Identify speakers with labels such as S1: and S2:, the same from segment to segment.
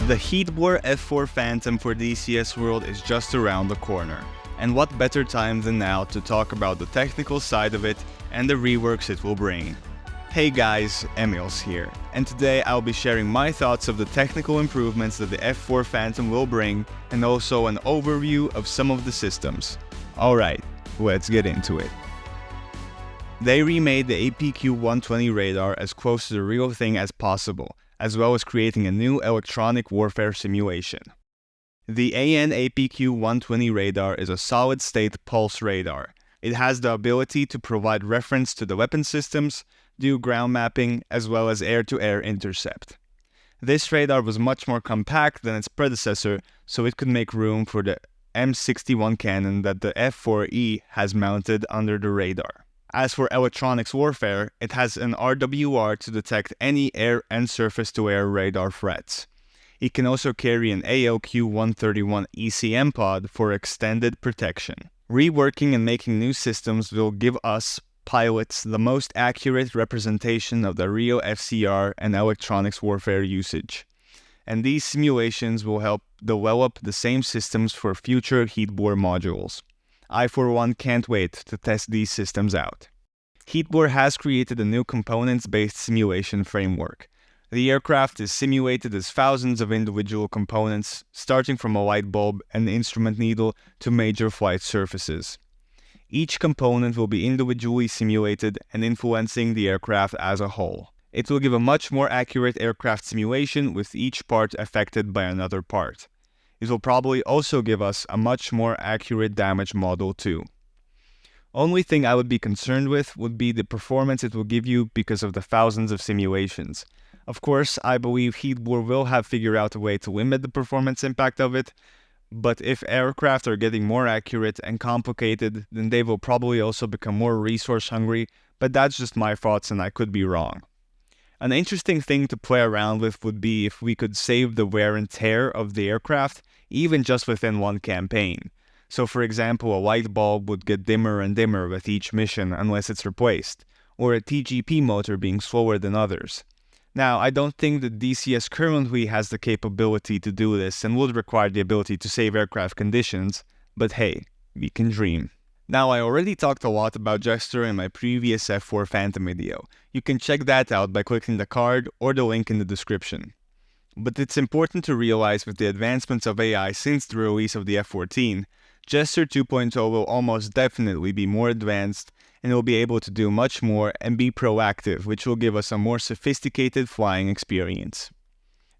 S1: The Heatblurs F-4 Phantom for DCS World is just around the corner, and what better time than now to talk about the technical side of it and the reworks it will bring. Hey guys, Emils here, and today I'll be sharing my thoughts of the technical improvements that the F-4 Phantom will bring, and also an overview of some of the systems. Alright, let's get into it. They remade the APQ-120 radar as close to the real thing as possible, as well as creating a new electronic warfare simulation. The AN-APQ-120 radar is a solid-state pulse radar. It has the ability to provide reference to the weapon systems, do ground mapping, as well as air-to-air intercept. This radar was much more compact than its predecessor, so it could make room for the M61 cannon that the F-4E has mounted under the radar. As for electronics warfare, it has an RWR to detect any air and surface-to-air radar threats. It can also carry an ALQ-131 ECM pod for extended protection. Reworking and making new systems will give us, pilots, the most accurate representation of the real FCR and electronics warfare usage. And these simulations will help develop the same systems for future Heatblurs modules. I for one can't wait to test these systems out. Heatblurs has created a new components-based simulation framework. The aircraft is simulated as thousands of individual components, starting from a light bulb and instrument needle to major flight surfaces. Each component will be individually simulated and influencing the aircraft as a whole. It will give a much more accurate aircraft simulation with each part affected by another part. It will probably also give us a much more accurate damage model too. Only thing I would be concerned with would be the performance it will give you because of the thousands of simulations. Of course, I believe Heatblurs will have figured out a way to limit the performance impact of it, but if aircraft are getting more accurate and complicated, then they will probably also become more resource hungry, but that's just my thoughts and I could be wrong. An interesting thing to play around with would be if we could save the wear and tear of the aircraft, even just within one campaign. So for example, a light bulb would get dimmer and dimmer with each mission unless it's replaced, or a TGP motor being slower than others. Now, I don't think that DCS currently has the capability to do this and would require the ability to save aircraft conditions, but hey, we can dream. Now, I already talked a lot about Jester in my previous F-4 Phantom video. You can check that out by clicking the card or the link in the description. But it's important to realize with the advancements of AI since the release of the F-14, Jester 2.0 will almost definitely be more advanced and will be able to do much more and be proactive, which will give us a more sophisticated flying experience.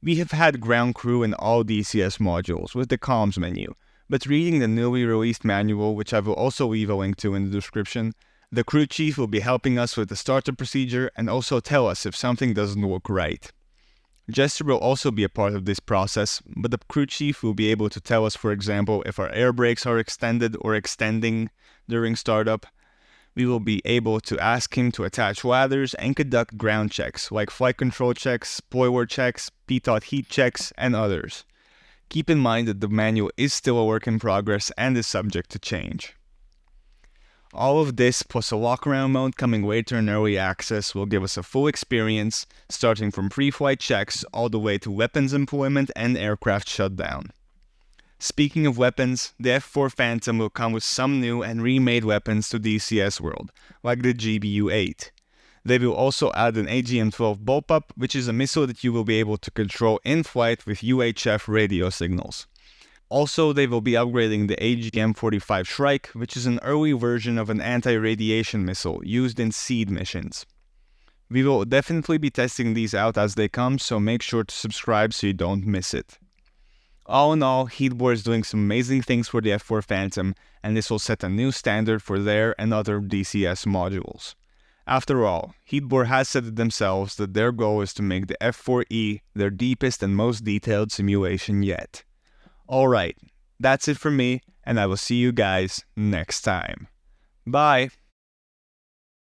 S1: We have had ground crew in all DCS modules with the comms menu, but reading the newly released manual, which I will also leave a link to in the description, the crew chief will be helping us with the startup procedure and also tell us if something doesn't look right. Jester will also be a part of this process, but the crew chief will be able to tell us, for example, if our air brakes are extended or extending during startup. We will be able to ask him to attach ladders and conduct ground checks, like flight control checks, spoiler checks, pitot heat checks, and others. Keep in mind that the manual is still a work in progress and is subject to change. All of this plus a walk-around mode coming later in early access will give us a full experience, starting from pre-flight checks all the way to weapons employment and aircraft shutdown. Speaking of weapons, the F-4 Phantom will come with some new and remade weapons to DCS World, like the GBU-8. They will also add an AGM-12 Bullpup, which is a missile that you will be able to control in flight with UHF radio signals. Also, they will be upgrading the AGM-45 Shrike, which is an early version of an anti-radiation missile used in seed missions. We will definitely be testing these out as they come, so make sure to subscribe so you don't miss it. All in all, Heatblurs is doing some amazing things for the F-4 Phantom, and this will set a new standard for their and other DCS modules. After all, Heatblurs has said it themselves that their goal is to make the F-4E their deepest and most detailed simulation yet. Alright, that's it for me, and I will see you guys next time. Bye!